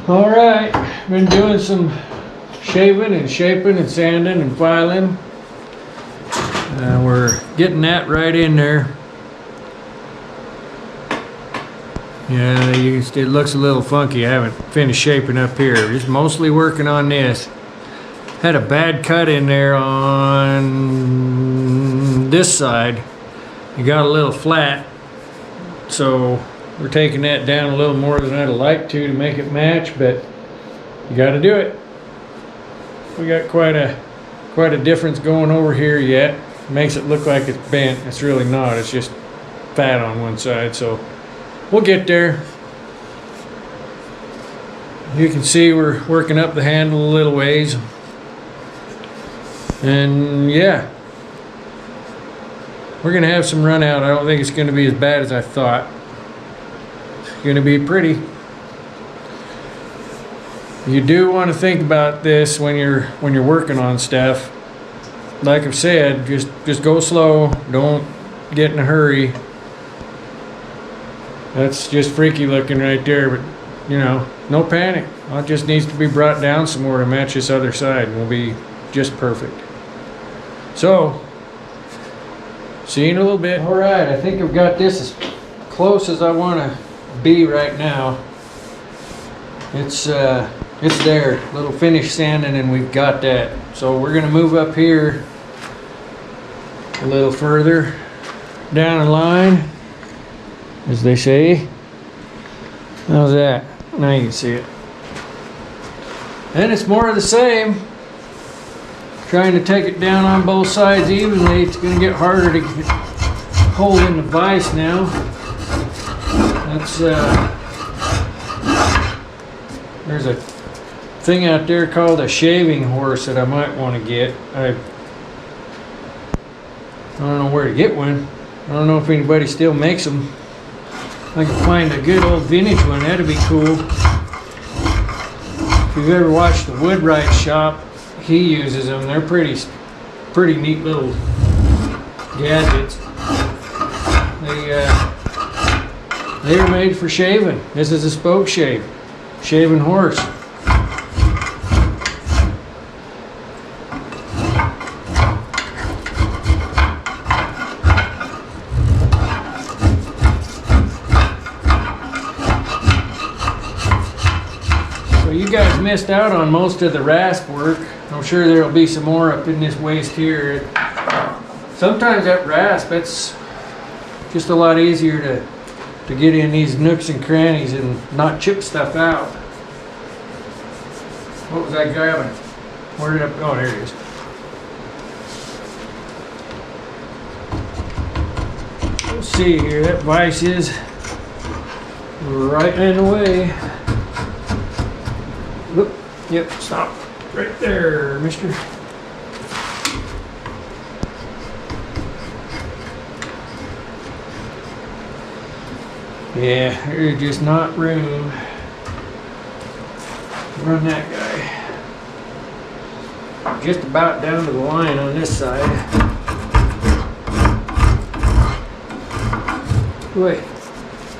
All right, been doing some shaving and shaping and sanding and filing. We're getting that right in there. Yeah, it looks a little funky. I haven't finished shaping up here. Just mostly working on this. Had a bad cut in there on this side. It got a little flat, so we're taking that down a little more than I'd like to make it match, but you got to do it. We got quite a difference going over here yet. Makes it look like it's bent. It's really not. It's just fat on one side, so we'll get there. You can see we're working up the handle a little ways. And yeah, we're gonna have some run out. I don't think it's gonna be as bad as I thought. It's gonna be pretty. You do want to think about this when you're working on stuff. Like I've said, just go slow. Don't get in a hurry. That's just freaky looking right there, but you know, no panic. It just needs to be brought down some more to match this other side, and we'll be just perfect. So, see you in a little bit. All right, I think I've got this as close as I want to be right now. It's there, little finish sanding, and we've got that. So we're gonna move up here a little further down the line, as they say. How's that? Now you can see it. And it's more of the same. Trying to take it down on both sides evenly. It's going to get harder to hold in the vise now. That's there's a thing out there called a shaving horse that I might want to get. I don't know where to get one. I don't know if anybody still makes them. I can find a good old vintage one. That'd be cool. If you've ever watched the Woodwright shop, he uses them. They're pretty neat little gadgets. They are made for shaving. This is a spoke shave, shaving horse. You guys missed out on most of the rasp work. I'm sure there'll be some more up in this waist here. Sometimes that rasp, it's just a lot easier to get in these nooks and crannies and not chip stuff out. What was I grabbing? Where did I, oh, there it is. Let's see here, that vise is right in the way. Whoop. Yep, stop right there, mister. Yeah, there's just not room. Run that guy. Just about down to the line on this side. Wait,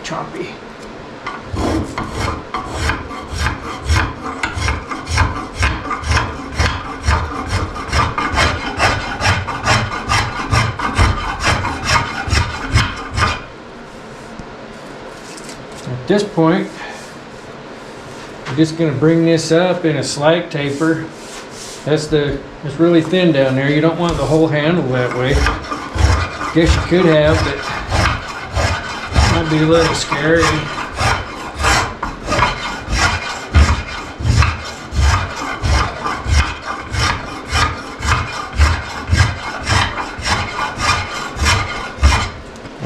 choppy. At this point, I'm just going to bring this up in a slight taper. It's really thin down there. You don't want the whole handle that way. Guess you could have, but it might be a little scary.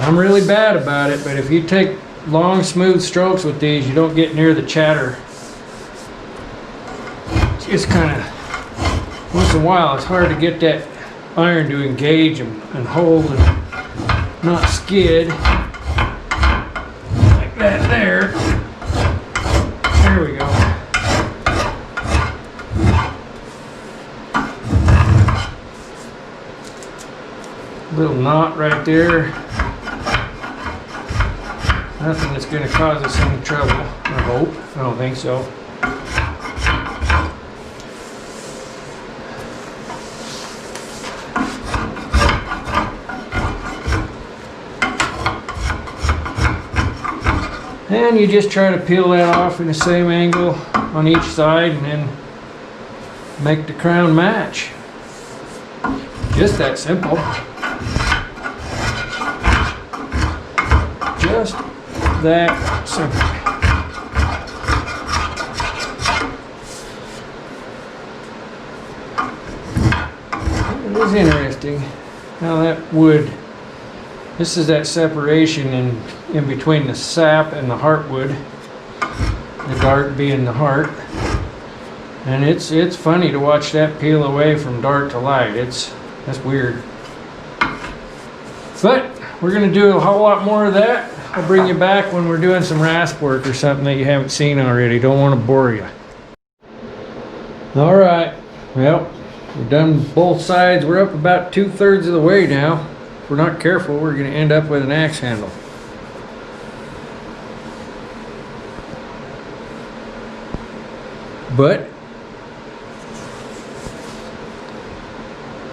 I'm really bad about it, but if you take long smooth strokes with these, you don't get near the chatter. It's just kind of, once in a while, it's hard to get that iron to engage and hold and not skid like that there. There we go. Little knot right there. Nothing that's going to cause us any trouble, I hope. I don't think so. And you just try to peel that off in the same angle on each side and then make the crown match. Just that simple. Just that simple. It is interesting how that wood, this is that separation in between the sap and the heartwood, the dart being the heart. And it's funny to watch that peel away from dart to light. That's weird. But we're gonna do a whole lot more of that. I'll bring you back when we're doing some rasp work or something that you haven't seen already. Don't want to bore you. All right, well, we've done both sides. We're up about 2/3 of the way now. If we're not careful, we're gonna end up with an axe handle. But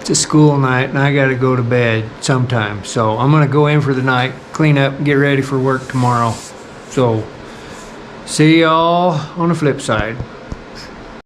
it's a school night and I gotta go to bed sometime. So I'm gonna go in for the night, clean up, and get ready for work tomorrow. So see y'all on the flip side.